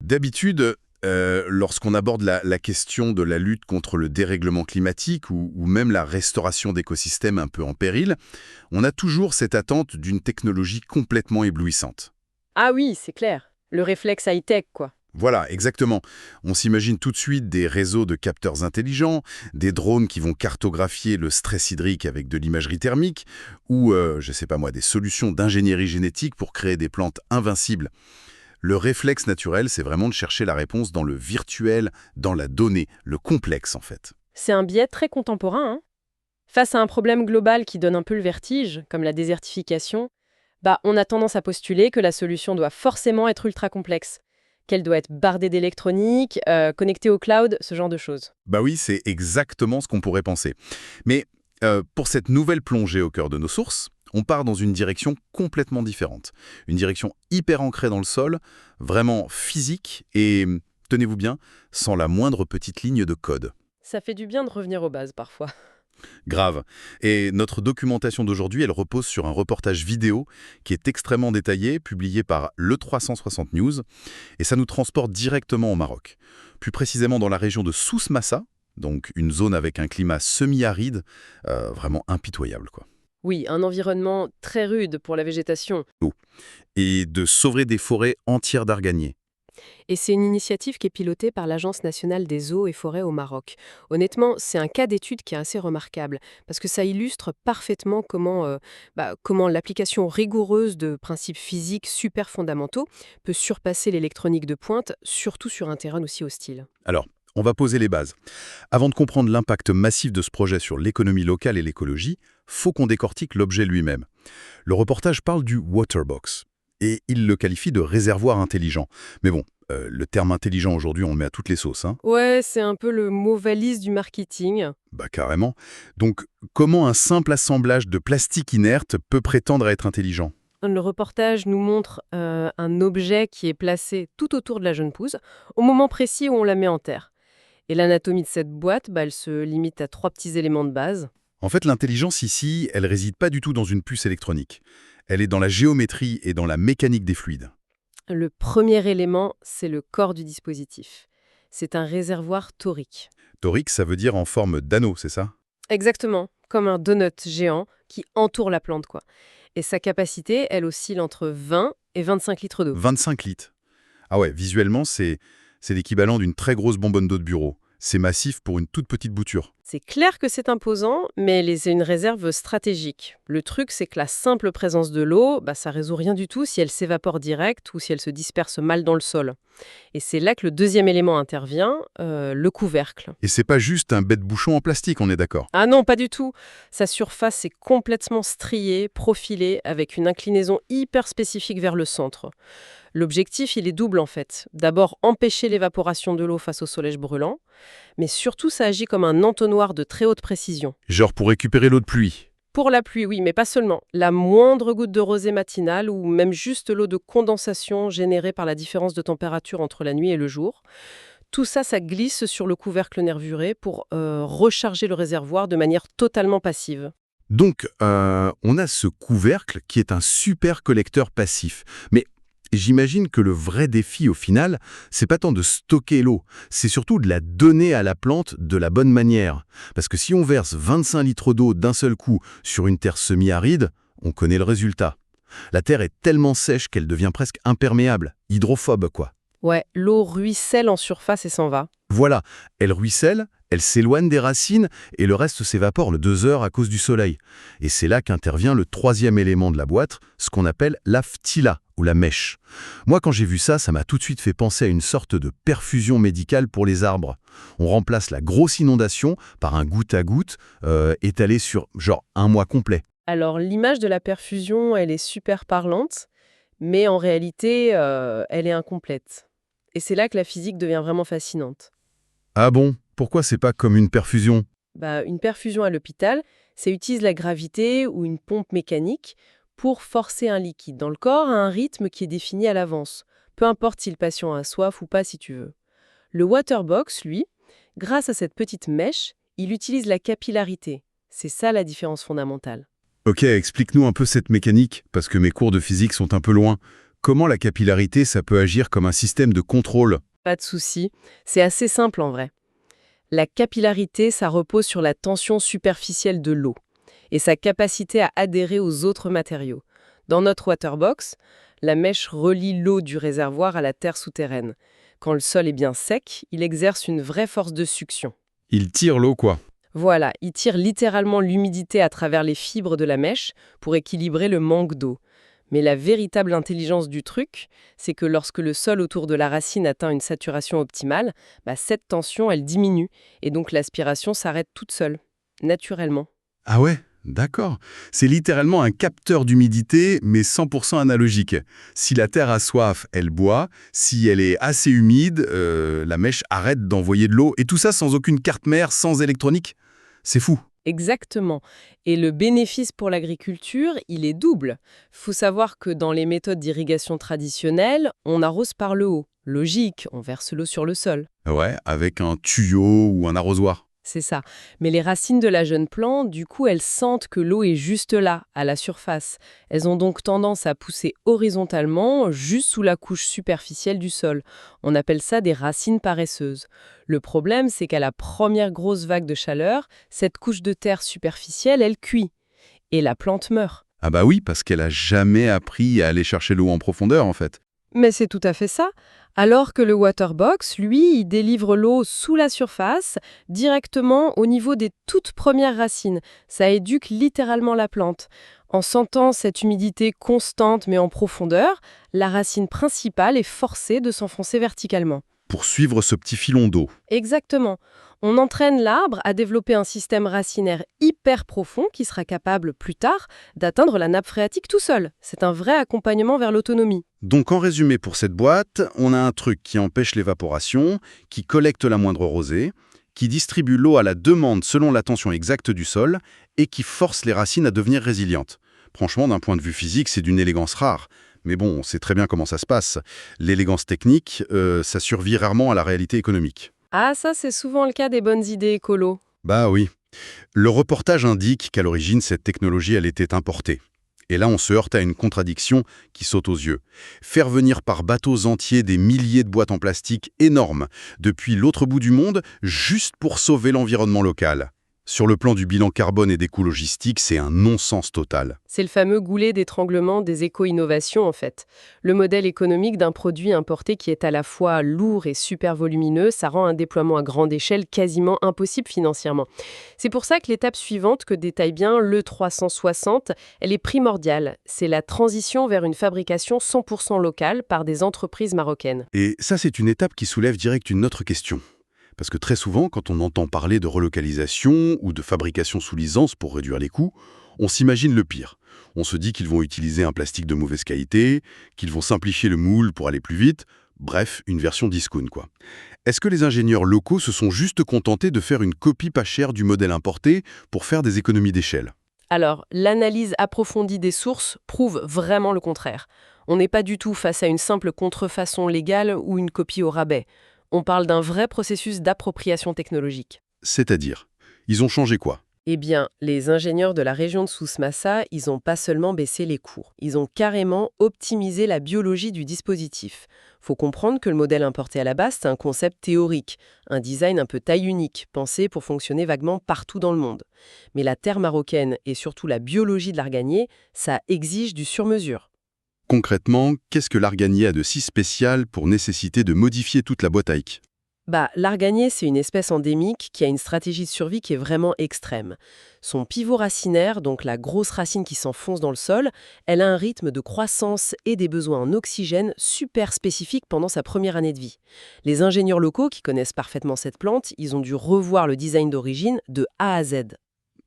D'habitude, lorsqu'on aborde la question de la lutte contre le dérèglement climatique ou même la restauration d'écosystèmes un peu en péril, on a toujours cette attente d'une technologie complètement éblouissante. Ah oui, c'est clair. Le réflexe high-tech, quoi. Voilà, exactement. On s'imagine tout de suite des réseaux de capteurs intelligents, des drones qui vont cartographier le stress hydrique avec de l'imagerie thermique, ou, je sais pas moi, des solutions d'ingénierie génétique pour créer des plantes invincibles. Le réflexe naturel, c'est vraiment de chercher la réponse dans le virtuel, dans la donnée, le complexe en fait. C'est un biais très contemporain, hein. Face à un problème global qui donne un peu le vertige, comme la désertification, on a tendance à postuler que la solution doit forcément être ultra complexe, qu'elle doit être bardée d'électronique, connectée au cloud, ce genre de choses. Bah oui, c'est exactement ce qu'on pourrait penser. Mais pour cette nouvelle plongée au cœur de nos sources, on part dans une direction complètement différente. Une direction hyper ancrée dans le sol, vraiment physique et, tenez-vous bien, sans la moindre petite ligne de code. Ça fait du bien de revenir aux bases parfois. Grave. Et notre documentation d'aujourd'hui, elle repose sur un reportage vidéo qui est extrêmement détaillé, publié par Le 360 News, et ça nous transporte directement au Maroc. Plus précisément dans la région de Souss Massa, donc une zone avec un climat semi-aride, vraiment impitoyable, quoi. Oui, un environnement très rude pour la végétation. Et de sauver des forêts entières d'arganiers. Et c'est une initiative qui est pilotée par l'Agence nationale des eaux et forêts au Maroc. Honnêtement, c'est un cas d'étude qui est assez remarquable, parce que ça illustre parfaitement comment l'application rigoureuse de principes physiques super fondamentaux peut surpasser l'électronique de pointe, surtout sur un terrain aussi hostile. Alors, on va poser les bases. Avant de comprendre l'impact massif de ce projet sur l'économie locale et l'écologie, faut qu'on décortique l'objet lui-même. Le reportage parle du Waterbox, et il le qualifie de réservoir intelligent. Mais bon, le terme intelligent aujourd'hui, on le met à toutes les sauces, hein. Ouais, c'est un peu le mot valise du marketing. Bah carrément. Donc, comment un simple assemblage de plastique inerte peut prétendre être intelligent? Le reportage nous montre un objet qui est placé tout autour de la jeune pousse, au moment précis où on la met en terre. Et l'anatomie de cette boîte, elle se limite à 3 petits éléments de base. En fait, l'intelligence ici, elle réside pas du tout dans une puce électronique. Elle est dans la géométrie et dans la mécanique des fluides. Le premier élément, c'est le corps du dispositif. C'est un réservoir torique. Torique, ça veut dire en forme d'anneau, c'est ça? Exactement, comme un donut géant qui entoure la plante, quoi. Et sa capacité, elle oscille entre 20 et 25 litres d'eau. 25 litres. Ah ouais, visuellement, c'est l'équivalent d'une très grosse bonbonne d'eau de bureau. C'est massif pour une toute petite bouture. C'est clair que c'est imposant, mais c'est une réserve stratégique. Le truc, c'est que la simple présence de l'eau, ça résout rien du tout si elle s'évapore direct ou si elle se disperse mal dans le sol. Et c'est là que le deuxième élément intervient, le couvercle. Et c'est pas juste un bête bouchon en plastique, on est d'accord? Ah non, pas du tout. Sa surface est complètement striée, profilée, avec une inclinaison hyper spécifique vers le centre. L'objectif, il est double en fait. D'abord, empêcher l'évaporation de l'eau face au soleil brûlant, mais surtout, ça agit comme un entonnoir de très haute précision. Genre pour récupérer l'eau de pluie. Pour la pluie, oui, mais pas seulement. La moindre goutte de rosée matinale ou même juste l'eau de condensation générée par la différence de température entre la nuit et le jour. Tout ça, ça glisse sur le couvercle nervuré pour recharger le réservoir de manière totalement passive. Donc, on a ce couvercle qui est un super collecteur passif. Mais j'imagine que le vrai défi au final, c'est pas tant de stocker l'eau, c'est surtout de la donner à la plante de la bonne manière. Parce que si on verse 25 litres d'eau d'un seul coup sur une terre semi-aride, on connaît le résultat. La terre est tellement sèche qu'elle devient presque imperméable, hydrophobe quoi. Ouais, l'eau ruisselle en surface et s'en va. Voilà, elle ruisselle, elle s'éloigne des racines et le reste s'évapore le 2 heures à cause du soleil. Et c'est là qu'intervient le troisième élément de la boîte, ce qu'on appelle la phthila, ou la mèche. Moi, quand j'ai vu ça, ça m'a tout de suite fait penser à une sorte de perfusion médicale pour les arbres. On remplace la grosse inondation par un goutte à goutte étalé sur genre un mois complet. Alors, l'image de la perfusion, elle est super parlante, mais en réalité, elle est incomplète. Et c'est là que la physique devient vraiment fascinante. Ah bon? Pourquoi c'est pas comme une perfusion? Une perfusion à l'hôpital, ça utilise la gravité ou une pompe mécanique pour forcer un liquide dans le corps à un rythme qui est défini à l'avance, peu importe si le patient a soif ou pas si tu veux. Le Waterbox, lui, grâce à cette petite mèche, il utilise la capillarité. C'est ça la différence fondamentale. Ok, explique-nous un peu cette mécanique, parce que mes cours de physique sont un peu loin. comment la capillarité, ça peut agir comme un système de contrôle? Pas de souci, c'est assez simple en vrai. La capillarité, ça repose sur la tension superficielle de l'eau et sa capacité à adhérer aux autres matériaux. Dans notre waterbox, la mèche relie l'eau du réservoir à la terre souterraine. Quand le sol est bien sec, il exerce une vraie force de succion. Il tire l'eau, quoi. Voilà, il tire littéralement l'humidité à travers les fibres de la mèche pour équilibrer le manque d'eau. Mais la véritable intelligence du truc, c'est que lorsque le sol autour de la racine atteint une saturation optimale, cette tension, elle diminue, et donc l'aspiration s'arrête toute seule, naturellement. Ah ouais, d'accord. C'est littéralement un capteur d'humidité, mais 100% analogique. Si la terre a soif, elle boit. Si elle est assez humide, la mèche arrête d'envoyer de l'eau. Et tout ça sans aucune carte mère, sans électronique. C'est fou. Exactement. Et le bénéfice pour l'agriculture, il est double. Faut savoir que dans les méthodes d'irrigation traditionnelles, on arrose par le haut. Logique, on verse l'eau sur le sol. Ouais, avec un tuyau ou un arrosoir. C'est ça. Mais les racines de la jeune plante, du coup, elles sentent que l'eau est juste là, à la surface. Elles ont donc tendance à pousser horizontalement, juste sous la couche superficielle du sol. On appelle ça des racines paresseuses. Le problème, c'est qu'à la première grosse vague de chaleur, cette couche de terre superficielle, elle cuit. Et la plante meurt. Ah bah oui, parce qu'elle a jamais appris à aller chercher l'eau en profondeur, en fait. Mais c'est tout à fait ça. Alors que le waterbox, lui, il délivre l'eau sous la surface, directement au niveau des toutes premières racines. Ça éduque littéralement la plante. En sentant cette humidité constante mais en profondeur, la racine principale est forcée de s'enfoncer verticalement. Pour suivre ce petit filon d'eau. Exactement. On entraîne l'arbre à développer un système racinaire hyper profond qui sera capable plus tard d'atteindre la nappe phréatique tout seul. C'est un vrai accompagnement vers l'autonomie. Donc en résumé pour cette boîte, on a un truc qui empêche l'évaporation, qui collecte la moindre rosée, qui distribue l'eau à la demande selon la tension exacte du sol et qui force les racines à devenir résilientes. Franchement, d'un point de vue physique, c'est d'une élégance rare. Mais bon, on sait très bien comment ça se passe. L'élégance technique, ça survit rarement à la réalité économique. Ah, ça, c'est souvent le cas des bonnes idées écolo. Bah oui. Le reportage indique qu'à l'origine, cette technologie, elle était importée. Et là, on se heurte à une contradiction qui saute aux yeux. Faire venir par bateaux entiers des milliers de boîtes en plastique énormes depuis l'autre bout du monde, juste pour sauver l'environnement local. Sur le plan du bilan carbone et des coûts logistiques, c'est un non-sens total. C'est le fameux goulet d'étranglement des éco-innovations, en fait. Le modèle économique d'un produit importé qui est à la fois lourd et super volumineux, ça rend un déploiement à grande échelle quasiment impossible financièrement. C'est pour ça que l'étape suivante que détaille bien l'E360, elle est primordiale. C'est la transition vers une fabrication 100% locale par des entreprises marocaines. Et ça, c'est une étape qui soulève direct une autre question. Parce que très souvent, quand on entend parler de relocalisation ou de fabrication sous licence pour réduire les coûts, on s'imagine le pire. On se dit qu'ils vont utiliser un plastique de mauvaise qualité, qu'ils vont simplifier le moule pour aller plus vite, bref, une version discount, quoi. Est-ce que les ingénieurs locaux se sont juste contentés de faire une copie pas chère du modèle importé pour faire des économies d'échelle? Alors, l'analyse approfondie des sources prouve vraiment le contraire. On n'est pas du tout face à une simple contrefaçon légale ou une copie au rabais. On parle d'un vrai processus d'appropriation technologique. C'est-à-dire, ils ont changé quoi? Eh bien, les ingénieurs de la région de Souss-Massa, ils n'ont pas seulement baissé les coûts, ils ont carrément optimisé la biologie du dispositif. Faut comprendre que le modèle importé à la base, c'est un concept théorique, un design un peu taille unique, pensé pour fonctionner vaguement partout dans le monde. Mais la terre marocaine et surtout la biologie de l'arganier, ça exige du sur-mesure. Concrètement, qu'est-ce que l'arganier a de si spécial pour nécessiter de modifier toute la boîte à ic? L'arganier, c'est une espèce endémique qui a une stratégie de survie qui est vraiment extrême. Son pivot racinaire, donc la grosse racine qui s'enfonce dans le sol, elle a un rythme de croissance et des besoins en oxygène super spécifiques pendant sa première année de vie. Les ingénieurs locaux qui connaissent parfaitement cette plante, ils ont dû revoir le design d'origine de A à Z.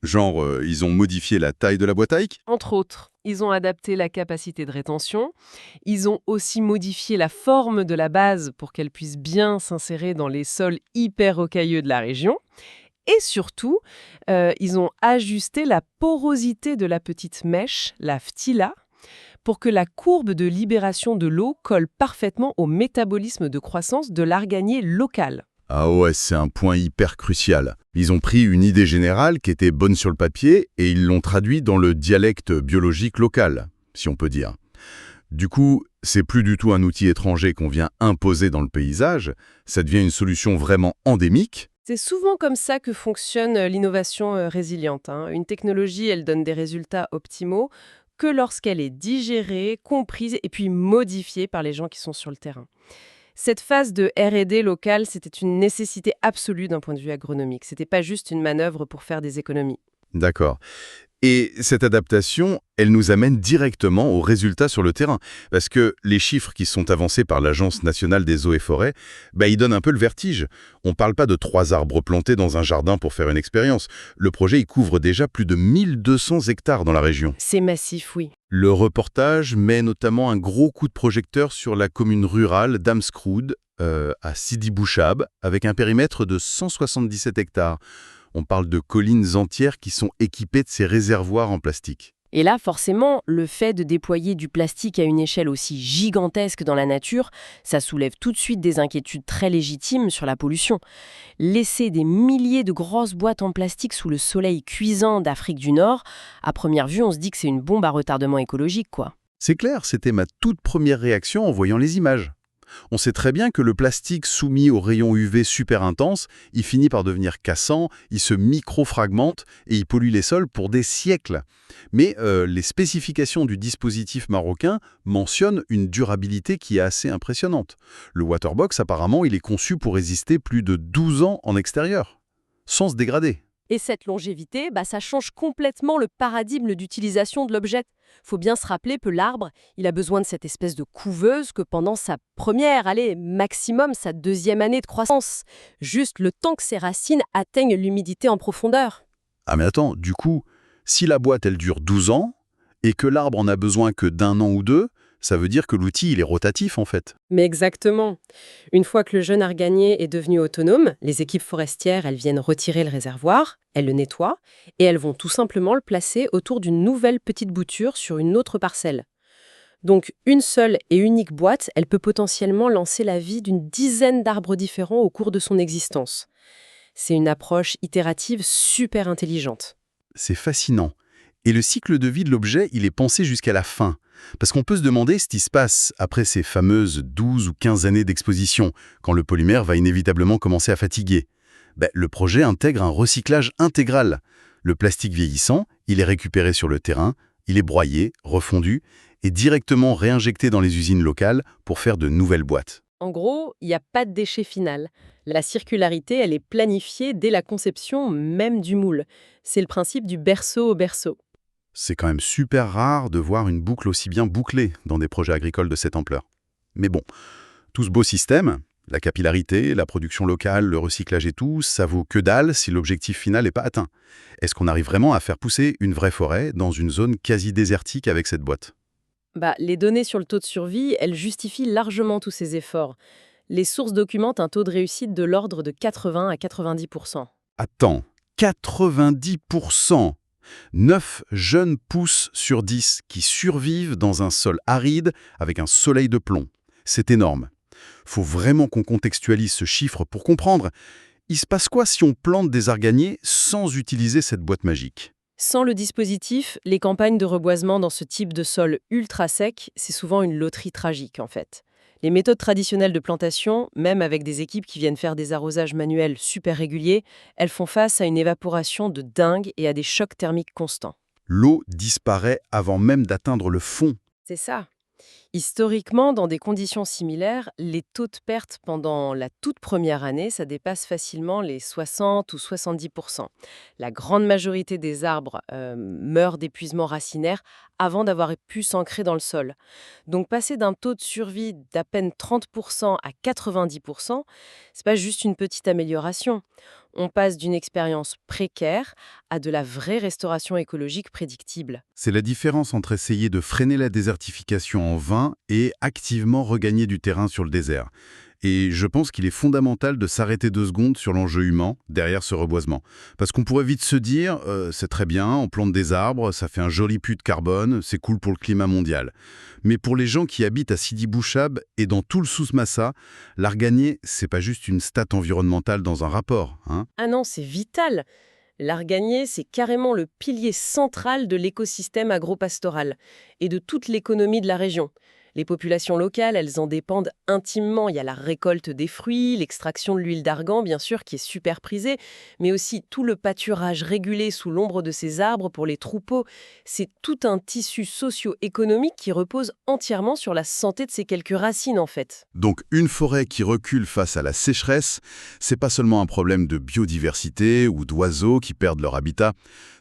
Genre, ils ont modifié la taille de la boîte à ic? Entre autres, ils ont adapté la capacité de rétention, ils ont aussi modifié la forme de la base pour qu'elle puisse bien s'insérer dans les sols hyper rocailleux de la région, et surtout, ils ont ajusté la porosité de la petite mèche, la phtyla, pour que la courbe de libération de l'eau colle parfaitement au métabolisme de croissance de l'arganier local. Ah ouais, c'est un point hyper crucial. Ils ont pris une idée générale qui était bonne sur le papier et ils l'ont traduit dans le dialecte biologique local, si on peut dire. Du coup, c'est plus du tout un outil étranger qu'on vient imposer dans le paysage, ça devient une solution vraiment endémique. C'est souvent comme ça que fonctionne l'innovation résiliente, hein. Une technologie, elle donne des résultats optimaux que lorsqu'elle est digérée, comprise et puis modifiée par les gens qui sont sur le terrain. Cette phase de R&D locale, c'était une nécessité absolue d'un point de vue agronomique. C'était pas juste une manœuvre pour faire des économies. D'accord. Et cette adaptation, elle nous amène directement aux résultats sur le terrain. Parce que les chiffres qui sont avancés par l'Agence nationale des eaux et forêts, ils donnent un peu le vertige. On ne parle pas de 3 arbres plantés dans un jardin pour faire une expérience. Le projet, il couvre déjà plus de 1200 hectares dans la région. C'est massif, oui. Le reportage met notamment un gros coup de projecteur sur la commune rurale d'Amskroud, à Sidi Bouchab, avec un périmètre de 177 hectares. On parle de collines entières qui sont équipées de ces réservoirs en plastique. Et là, forcément, le fait de déployer du plastique à une échelle aussi gigantesque dans la nature, ça soulève tout de suite des inquiétudes très légitimes sur la pollution. Laisser des milliers de grosses boîtes en plastique sous le soleil cuisant d'Afrique du Nord, à première vue, on se dit que c'est une bombe à retardement écologique, quoi. C'est clair, c'était ma toute première réaction en voyant les images. On sait très bien que le plastique soumis aux rayons UV super intenses, il finit par devenir cassant, il se microfragmente et il pollue les sols pour des siècles. Mais les spécifications du dispositif marocain mentionnent une durabilité qui est assez impressionnante. Le Waterbox, apparemment, il est conçu pour résister plus de 12 ans en extérieur, sans se dégrader. Et cette longévité, ça change complètement le paradigme d'utilisation de l'objet. Faut bien se rappeler que l'arbre, il a besoin de cette espèce de couveuse que pendant sa première, maximum sa deuxième année de croissance. Juste le temps que ses racines atteignent l'humidité en profondeur. Ah mais attends, du coup, si la boîte elle dure 12 ans, et que l'arbre en a besoin que d'1 an ou 2, ça veut dire que l'outil il est rotatif en fait. Mais exactement. Une fois que le jeune arganier est devenu autonome, les équipes forestières, elles viennent retirer le réservoir, elles le nettoient, et elles vont tout simplement le placer autour d'une nouvelle petite bouture sur une autre parcelle. Donc une seule et unique boîte, elle peut potentiellement lancer la vie d'une dizaine d'arbres différents au cours de son existence. C'est une approche itérative super intelligente. C'est fascinant. Et le cycle de vie de l'objet, il est pensé jusqu'à la fin. Parce qu'on peut se demander ce qui se passe après ces fameuses 12 ou 15 années d'exposition, quand le polymère va inévitablement commencer à fatiguer. Le projet intègre un recyclage intégral. Le plastique vieillissant, il est récupéré sur le terrain, il est broyé, refondu, et directement réinjecté dans les usines locales pour faire de nouvelles boîtes. En gros, il n'y a pas de déchet final. La circularité, elle est planifiée dès la conception même du moule. C'est le principe du berceau au berceau. C'est quand même super rare de voir une boucle aussi bien bouclée dans des projets agricoles de cette ampleur. Mais bon, tout ce beau système, la capillarité, la production locale, le recyclage et tout, ça vaut que dalle si l'objectif final n'est pas atteint. Est-ce qu'on arrive vraiment à faire pousser une vraie forêt dans une zone quasi désertique avec cette boîte ? Les données sur le taux de survie, elles justifient largement tous ces efforts. Les sources documentent un taux de réussite de l'ordre de 80 à 90%. Attends, 90%. 9 jeunes pousses sur 10 qui survivent dans un sol aride avec un soleil de plomb. C'est énorme. Faut vraiment qu'on contextualise ce chiffre pour comprendre. Il se passe quoi si on plante des arganiers sans utiliser cette boîte magique ? Sans le dispositif, les campagnes de reboisement dans ce type de sol ultra sec, c'est souvent une loterie tragique en fait. Les méthodes traditionnelles de plantation, même avec des équipes qui viennent faire des arrosages manuels super réguliers, elles font face à une évaporation de dingue et à des chocs thermiques constants. L'eau disparaît avant même d'atteindre le fond. C'est ça. Historiquement, dans des conditions similaires, les taux de perte pendant la toute première année, ça dépasse facilement les 60 ou 70%. La grande majorité des arbres meurent d'épuisement racinaire avant d'avoir pu s'ancrer dans le sol. Donc passer d'un taux de survie d'à peine 30% à 90%, c'est pas juste une petite amélioration. On passe d'une expérience précaire à de la vraie restauration écologique prédictible. C'est la différence entre essayer de freiner la désertification en vain et activement regagner du terrain sur le désert. Et je pense qu'il est fondamental de s'arrêter 2 secondes sur l'enjeu humain derrière ce reboisement. Parce qu'on pourrait vite se dire, c'est très bien, on plante des arbres, ça fait un joli puits de carbone, c'est cool pour le climat mondial. Mais pour les gens qui habitent à Sidi Bouchab et dans tout le Souss-Massa, l'arganier, c'est pas juste une stat environnementale dans un rapport. Ah non, c'est vital. L'arganier, c'est carrément le pilier central de l'écosystème agropastoral et de toute l'économie de la région. Les populations locales, elles en dépendent intimement. Il y a la récolte des fruits, l'extraction de l'huile d'argan, bien sûr, qui est super prisée, mais aussi tout le pâturage régulé sous l'ombre de ces arbres pour les troupeaux. C'est tout un tissu socio-économique qui repose entièrement sur la santé de ces quelques racines, en fait. Donc une forêt qui recule face à la sécheresse, c'est pas seulement un problème de biodiversité ou d'oiseaux qui perdent leur habitat,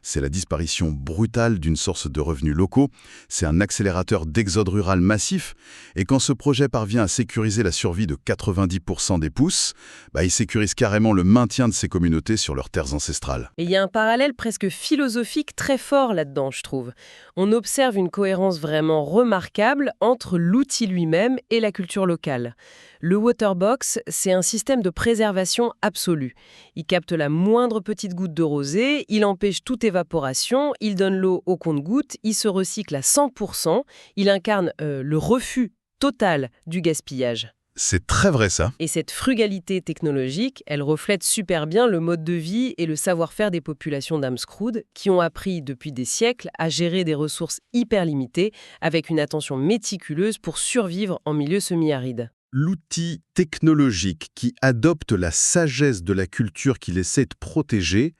c'est la disparition brutale d'une source de revenus locaux, c'est un accélérateur d'exode rural massif, et quand ce projet parvient à sécuriser la survie de 90% des pousses, il sécurise carrément le maintien de ces communautés sur leurs terres ancestrales. Et il y a un parallèle presque philosophique très fort là-dedans, je trouve. On observe une cohérence vraiment remarquable entre l'outil lui-même et la culture locale. Le Waterbox, c'est un système de préservation absolue. Il capte la moindre petite goutte de rosée, il empêche toute évaporation, il donne l'eau au compte-gouttes, il se recycle à 100%, il incarne le refus total du gaspillage. C'est très vrai ça. Et cette frugalité technologique, elle reflète super bien le mode de vie et le savoir-faire des populations d'Amskroud qui ont appris depuis des siècles à gérer des ressources hyper limitées avec une attention méticuleuse pour survivre en milieu semi-aride. L'outil technologique qui adopte la sagesse de la culture qu'il essaie de protéger,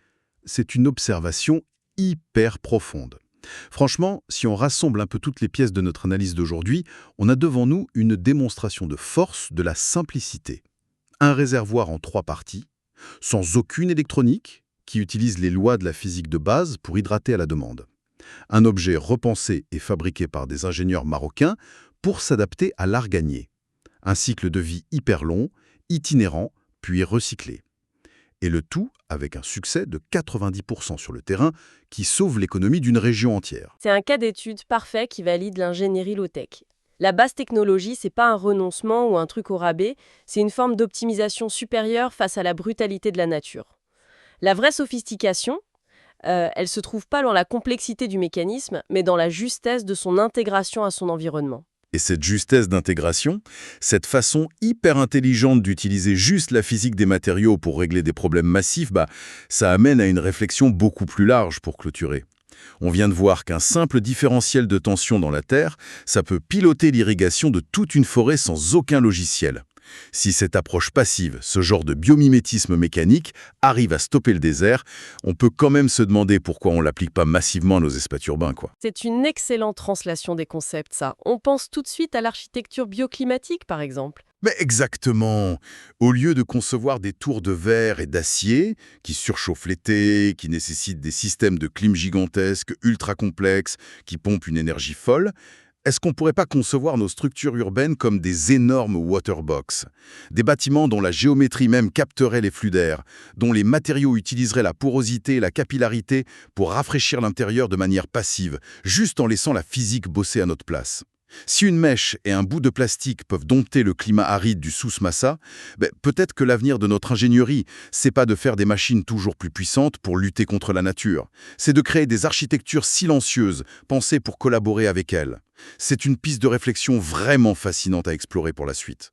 c'est une observation hyper profonde. Franchement, si on rassemble un peu toutes les pièces de notre analyse d'aujourd'hui, on a devant nous une démonstration de force de la simplicité. Un réservoir en 3 parties, sans aucune électronique, qui utilise les lois de la physique de base pour hydrater à la demande. Un objet repensé et fabriqué par des ingénieurs marocains pour s'adapter à l'art gagné. Un cycle de vie hyper long, itinérant, puis recyclé. Et le tout avec un succès de 90% sur le terrain qui sauve l'économie d'une région entière. C'est un cas d'étude parfait qui valide l'ingénierie low-tech. La basse technologie, c'est pas un renoncement ou un truc au rabais, c'est une forme d'optimisation supérieure face à la brutalité de la nature. La vraie sophistication, elle se trouve pas dans la complexité du mécanisme, mais dans la justesse de son intégration à son environnement. Et cette justesse d'intégration, cette façon hyper intelligente d'utiliser juste la physique des matériaux pour régler des problèmes massifs, ça amène à une réflexion beaucoup plus large pour clôturer. On vient de voir qu'un simple différentiel de tension dans la Terre, ça peut piloter l'irrigation de toute une forêt sans aucun logiciel. Si cette approche passive, ce genre de biomimétisme mécanique, arrive à stopper le désert, on peut quand même se demander pourquoi on ne l'applique pas massivement à nos espaces urbains, quoi. C'est une excellente translation des concepts, ça. On pense tout de suite à l'architecture bioclimatique, par exemple. Mais exactement. Au lieu de concevoir des tours de verre et d'acier qui surchauffent l'été, qui nécessitent des systèmes de clim gigantesques, ultra complexes, qui pompent une énergie folle, est-ce qu'on ne pourrait pas concevoir nos structures urbaines comme des énormes waterbox? Des bâtiments dont la géométrie même capterait les flux d'air, dont les matériaux utiliseraient la porosité et la capillarité pour rafraîchir l'intérieur de manière passive, juste en laissant la physique bosser à notre place. Si une mèche et un bout de plastique peuvent dompter le climat aride du Souss-Massa, peut-être que l'avenir de notre ingénierie, c'est pas de faire des machines toujours plus puissantes pour lutter contre la nature. C'est de créer des architectures silencieuses, pensées pour collaborer avec elles. C'est une piste de réflexion vraiment fascinante à explorer pour la suite.